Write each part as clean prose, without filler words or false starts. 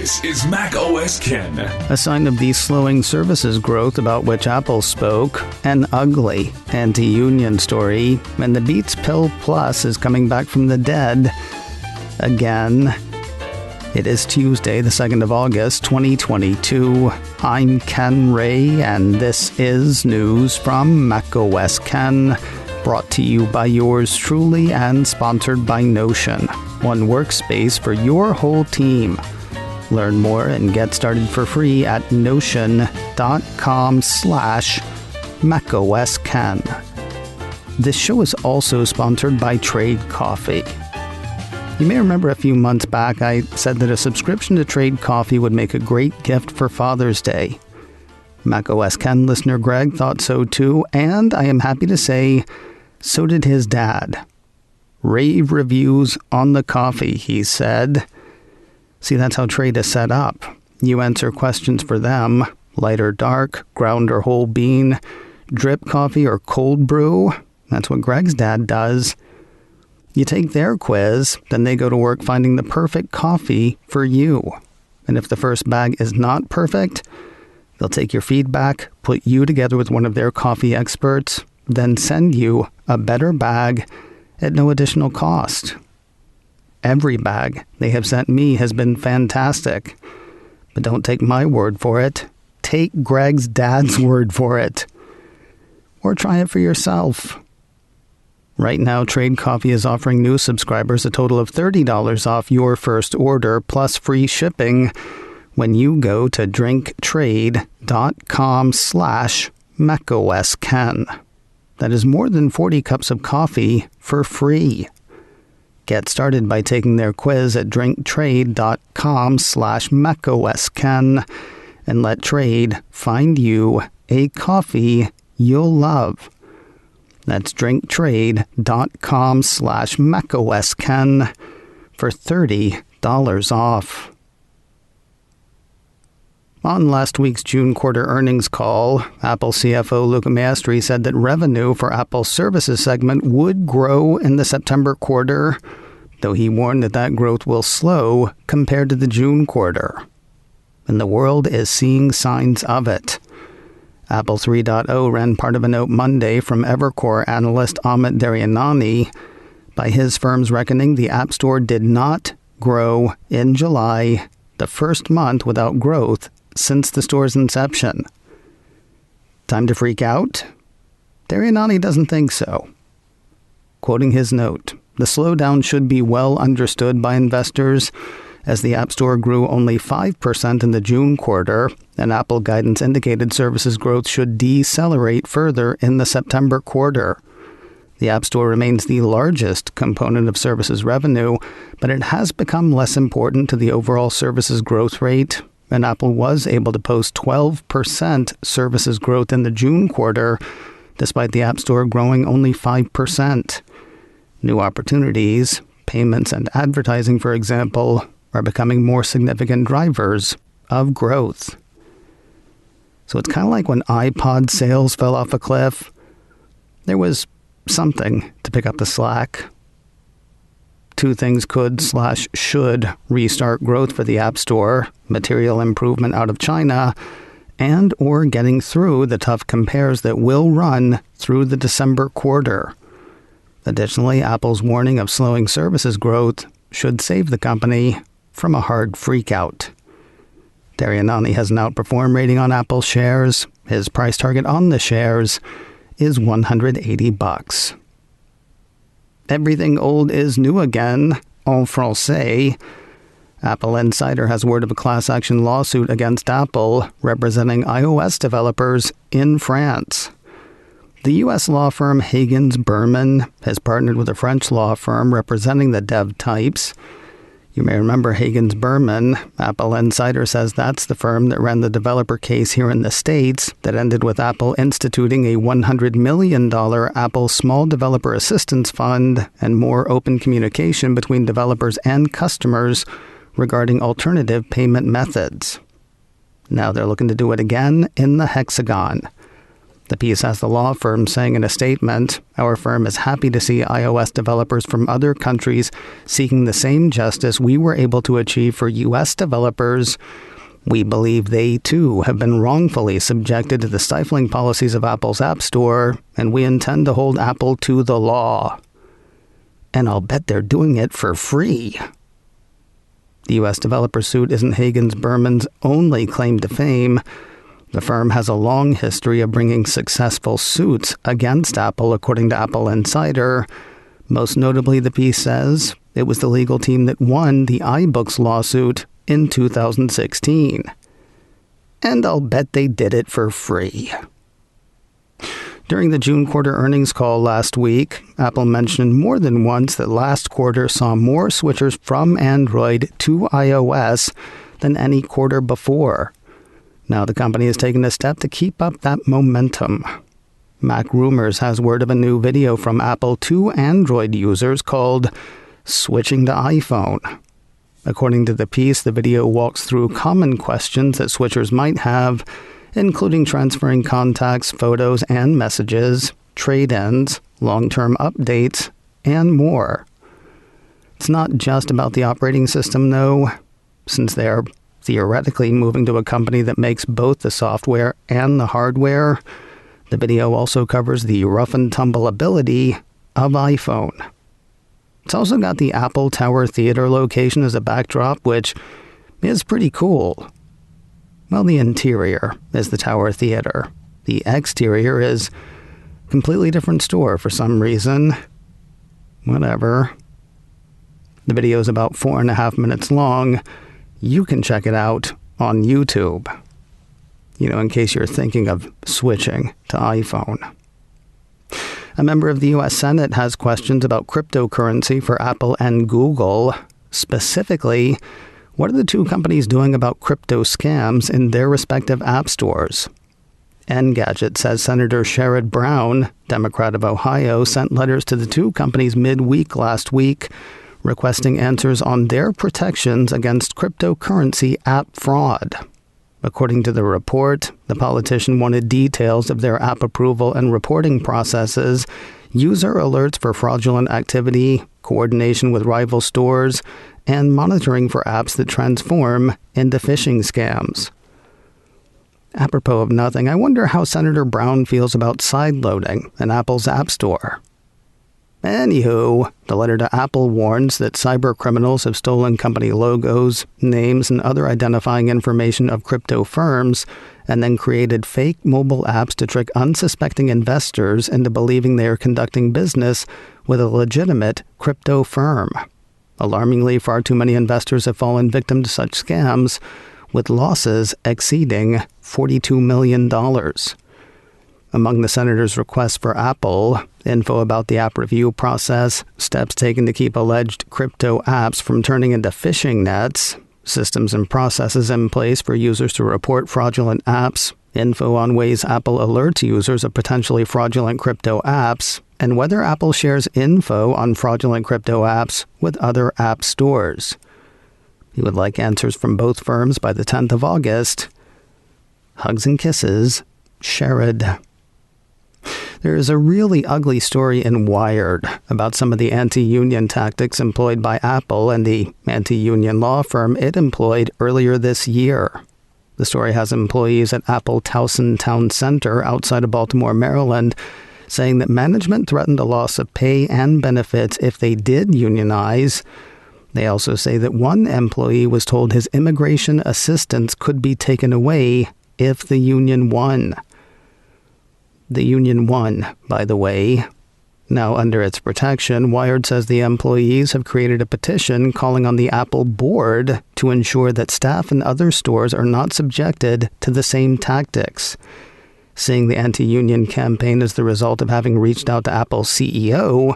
This is Mac OS Ken. A sign of the slowing services growth about which Apple spoke, an ugly anti-union story, and the Beats Pill Plus is coming back from the dead again. It is Tuesday, the 2nd of August, 2022. I'm Ken Ray, and this is news from Mac OS Ken, brought to you by yours truly and sponsored by Notion, one workspace for your whole team. Learn more and get started for free at notion.com/macOSKen. This show is also sponsored by Trade Coffee. You may remember a few months back I said that a subscription to Trade Coffee would make a great gift for Father's Day. Mac OS Ken listener Greg thought so too, and I am happy to say, so did his dad. Rave reviews on the coffee, he said. See, that's how Trade is set up. You answer questions for them, light or dark, ground or whole bean, drip coffee or cold brew. That's what Greg's dad does. You take their quiz, then they go to work finding the perfect coffee for you. And if the first bag is not perfect, they'll take your feedback, put you together with one of their coffee experts, then send you a better bag at no additional cost. Every bag they have sent me has been fantastic. But don't take my word for it. Take Greg's dad's word for it. Or try it for yourself. Right now, Trade Coffee is offering new subscribers a total of $30 off your first order plus free shipping when you go to drinktrade.com/macOSKen. That is more than 40 cups of coffee for free. Get started by taking their quiz at drinktrade.com/macOSKen and let Trade find you a coffee you'll love. That's drinktrade.com/macOSKen for $30 off. On last week's June quarter earnings call, Apple CFO Luca Maestri said that revenue for Apple's services segment would grow in the September quarter, though he warned that that growth will slow compared to the June quarter. And the world is seeing signs of it. Apple 3.0 ran part of a note Monday from Evercore analyst Amit Daryanani. By his firm's reckoning, the App Store did not grow in July, the first month without growth since the store's inception. Time to freak out? Daryanani doesn't think so. Quoting his note, the slowdown should be well understood by investors as the App Store grew only 5% in the June quarter, and Apple guidance indicated services growth should decelerate further in the September quarter. The App Store remains the largest component of services revenue, but it has become less important to the overall services growth rate, and Apple was able to post 12% services growth in the June quarter, despite the App Store growing only 5%. New opportunities, payments and advertising, for example, are becoming more significant drivers of growth. So it's kind of like when iPod sales fell off a cliff. There was something to pick up the slack. Two things could/should restart growth for the App Store: material improvement out of China and or getting through the tough compares that will run through the December quarter. Additionally, Apple's warning of slowing services growth should save the company from a hard freakout. Daryanani has an outperform rating on Apple shares. His price target on the shares is $180. Everything old is new again, en français. Apple Insider has word of a class action lawsuit against Apple, representing iOS developers in France. The U.S. law firm Higgins Berman has partnered with a French law firm representing the dev types. You may remember Higgins Berman. Apple Insider says that's the firm that ran the developer case here in the States that ended with Apple instituting a $100 million Apple Small Developer Assistance Fund and more open communication between developers and customers regarding alternative payment methods. Now they're looking to do it again in the Hexagon. The piece has the law firm saying in a statement, "Our firm is happy to see iOS developers from other countries seeking the same justice we were able to achieve for U.S. developers. We believe they, too, have been wrongfully subjected to the stifling policies of Apple's App Store, and we intend to hold Apple to the law." And I'll bet they're doing it for free. The U.S. developer suit isn't Hagens Berman's only claim to fame. The firm has a long history of bringing successful suits against Apple, according to Apple Insider. Most notably, the piece says, it was the legal team that won the iBooks lawsuit in 2016. And I'll bet they did it for free. During the June quarter earnings call last week, Apple mentioned more than once that last quarter saw more switchers from Android to iOS than any quarter before. Now the company has taken a step to keep up that momentum. Mac Rumors has word of a new video from Apple to Android users called "Switching to iPhone." According to the piece, the video walks through common questions that switchers might have, including transferring contacts, photos, and messages, trade-ins, long-term updates, and more. It's not just about the operating system, though, since they are theoretically moving to a company that makes both the software and the hardware. The video also covers the rough-and-tumble ability of iPhone. It's also got the Apple Tower Theater location as a backdrop, which is pretty cool. Well, the interior is the Tower Theater. The exterior is a completely different store for some reason. Whatever. The video is about 4.5 minutes long. You can check it out on YouTube. In case you're thinking of switching to iPhone. A member of the U.S. Senate has questions about cryptocurrency for Apple and Google. Specifically, what are the two companies doing about crypto scams in their respective app stores? Engadget says Senator Sherrod Brown, Democrat of Ohio, sent letters to the two companies midweek last week requesting answers on their protections against cryptocurrency app fraud. According to the report, the politician wanted details of their app approval and reporting processes, user alerts for fraudulent activity, coordination with rival stores, and monitoring for apps that transform into phishing scams. Apropos of nothing, I wonder how Senator Brown feels about sideloading in Apple's App Store. Anywho, the letter to Apple warns that cyber criminals have stolen company logos, names, and other identifying information of crypto firms, and then created fake mobile apps to trick unsuspecting investors into believing they are conducting business with a legitimate crypto firm. Alarmingly, far too many investors have fallen victim to such scams, with losses exceeding $42 million. Among the senator's requests for Apple, info about the app review process, steps taken to keep alleged crypto apps from turning into phishing nets, systems and processes in place for users to report fraudulent apps, info on ways Apple alerts users of potentially fraudulent crypto apps, and whether Apple shares info on fraudulent crypto apps with other app stores. He would like answers from both firms by the 10th of August. Hugs and kisses, Sherrod. There is a really ugly story in Wired about some of the anti-union tactics employed by Apple and the anti-union law firm it employed earlier this year. The story has employees at Apple Towson Town Center outside of Baltimore, Maryland, saying that management threatened a loss of pay and benefits if they did unionize. They also say that one employee was told his immigration assistance could be taken away if the union won. The union won, by the way. Now, under its protection, Wired says the employees have created a petition calling on the Apple board to ensure that staff in other stores are not subjected to the same tactics. Seeing the anti-union campaign as the result of having reached out to Apple's CEO,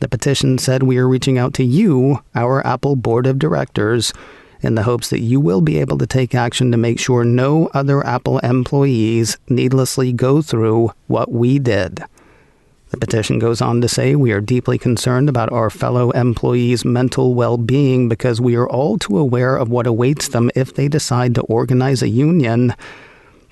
the petition said, "We are reaching out to you, our Apple board of directors, in the hopes that you will be able to take action to make sure no other Apple employees needlessly go through what we did." The petition goes on to say, "We are deeply concerned about our fellow employees' mental well-being because we are all too aware of what awaits them if they decide to organize a union.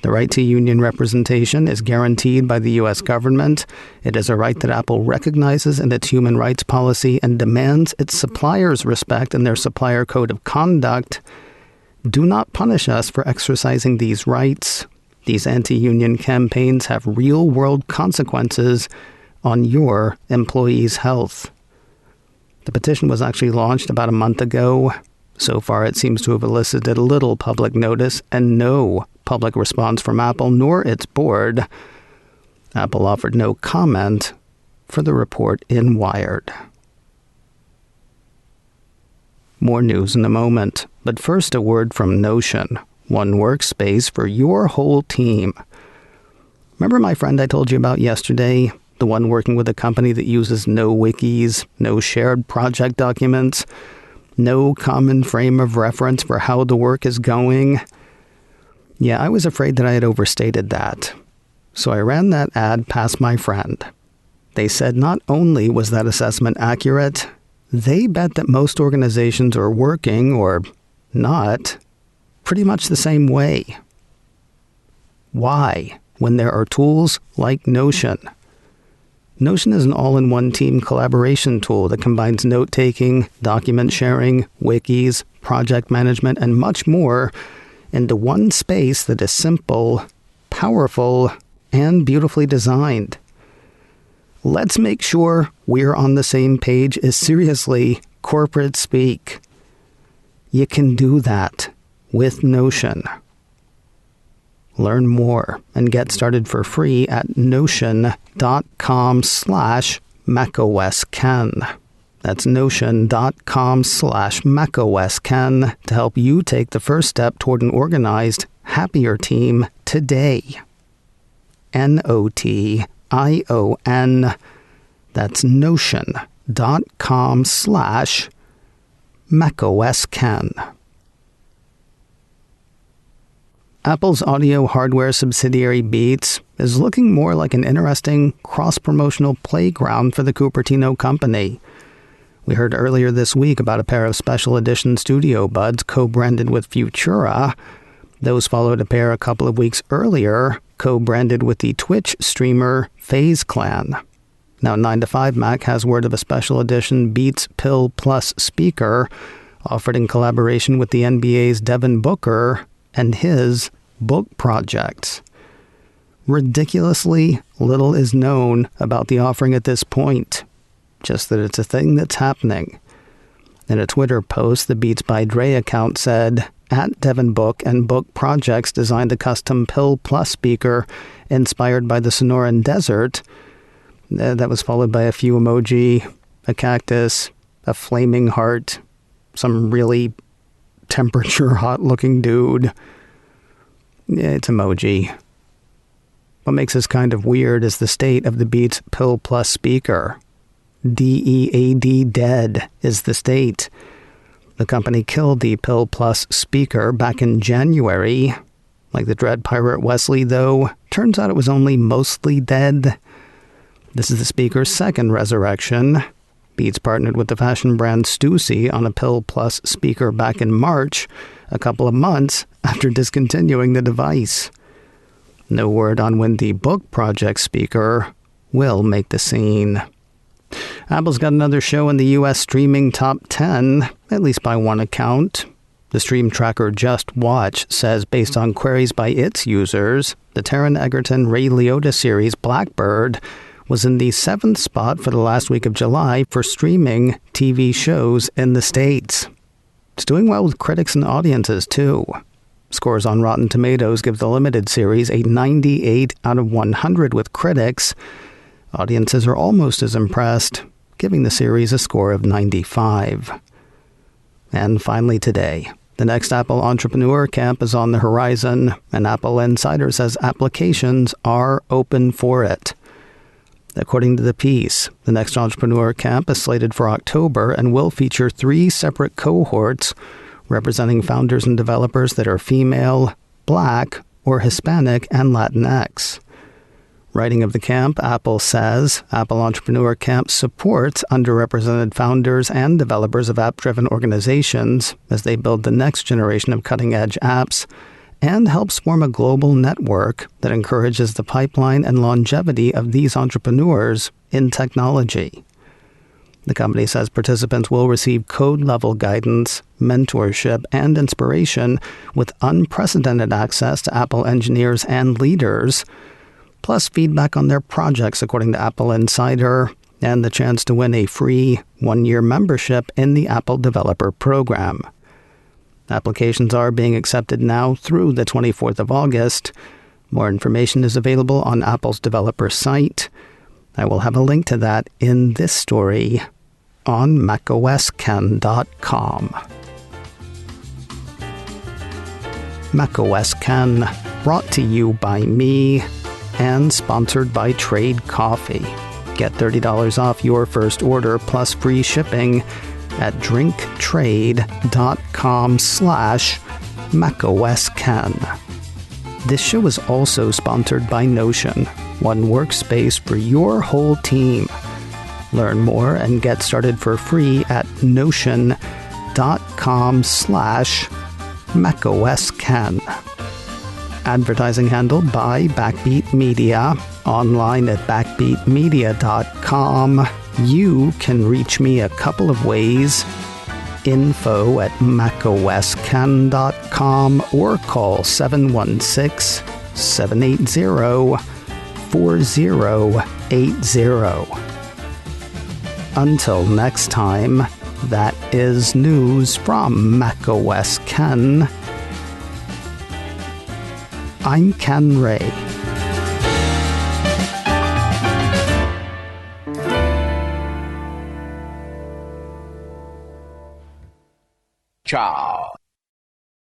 The right to union representation is guaranteed by the U.S. government. It is a right that Apple recognizes in its human rights policy and demands its suppliers respect in their supplier code of conduct. Do not punish us for exercising these rights. These anti-union campaigns have real-world consequences on your employees' health. The petition was actually launched about a month ago. So far, it seems to have elicited little public notice and no public response from Apple nor its board. Apple offered no comment for the report in Wired. More news in a moment, but first a word from Notion, one workspace for your whole team. Remember my friend I told you about yesterday, the one working with a company that uses no wikis, no shared project documents, no common frame of reference for how the work is going? Yeah, I was afraid that I had overstated that. So I ran that ad past my friend. They said not only was that assessment accurate, they bet that most organizations are working, or not, pretty much the same way. Why, when there are tools like Notion? Notion is an all-in-one team collaboration tool that combines note-taking, document sharing, wikis, project management, and much more into one space that is simple, powerful, and beautifully designed. Let's make sure we're on the same page is seriously corporate speak. You can do that with Notion. Learn more and get started for free at notion.com/macOSKen. That's notion.com/macOSKen to help you take the first step toward an organized, happier team today. NOTION. That's notion.com/macOSKen. Apple's audio hardware subsidiary Beats is looking more like an interesting cross-promotional playground for the Cupertino company. We heard earlier this week about a pair of special edition studio buds co-branded with Futura. Those followed a pair a couple of weeks earlier, co-branded with the Twitch streamer FaZe Clan. Now 9to5Mac has word of a special edition Beats Pill Plus speaker offered in collaboration with the NBA's Devin Booker and his book projects. Ridiculously little is known about the offering at this point, just that it's a thing that's happening. In a Twitter post, the Beats by Dre account said, @Devin Book and Book Projects designed a custom Pill Plus speaker inspired by the Sonoran Desert. That was followed by a few emoji, a cactus, a flaming heart, some really temperature-hot-looking dude. Yeah, it's emoji. What makes this kind of weird is the state of the Beats Pill Plus speaker. DEAD, dead, is the state. The company killed the Pill Plus speaker back in January. Like the Dread Pirate Wesley, though, turns out it was only mostly dead. This is the speaker's second resurrection. Beats partnered with the fashion brand Stussy on a Pill Plus speaker back in March, a couple of months after discontinuing the device. No word on when the Book Project speaker will make the scene. Apple's got another show in the U.S. streaming top 10, at least by one account. The stream tracker JustWatch says, based on queries by its users, the Taron Egerton Ray Liotta series Blackbird was in the 7th spot for the last week of July for streaming TV shows in the States. It's doing well with critics and audiences, too. Scores on Rotten Tomatoes give the limited series a 98 out of 100 with critics. Audiences are almost as impressed, giving the series a score of 95. And finally today, the next Apple Entrepreneur Camp is on the horizon, and Apple Insider says applications are open for it. According to the piece, the next Entrepreneur Camp is slated for October and will feature 3 separate cohorts representing founders and developers that are female, Black, or Hispanic and Latinx. Writing of the camp, Apple says Apple Entrepreneur Camp supports underrepresented founders and developers of app-driven organizations as they build the next generation of cutting-edge apps and helps form a global network that encourages the pipeline and longevity of these entrepreneurs in technology. The company says participants will receive code-level guidance, mentorship, and inspiration with unprecedented access to Apple engineers and leaders, plus feedback on their projects according to Apple Insider, and the chance to win a free one-year membership in the Apple Developer Program. Applications are being accepted now through the 24th of August. More information is available on Apple's developer site. I will have a link to that in this story on macosken.com. macOS Ken, brought to you by me and sponsored by Trade Coffee. Get $30 off your first order plus free shipping at drinktrade.com/macOSken. This show is also sponsored by Notion, one workspace for your whole team. Learn more and get started for free at notion.com/macOSken. Advertising handled by Backbeat Media. Online at backbeatmedia.com. You can reach me a couple of ways. info@macosken.com or call 716-780-4080. Until next time, that is news from macOS Ken. I'm Ken Ray. Ciao.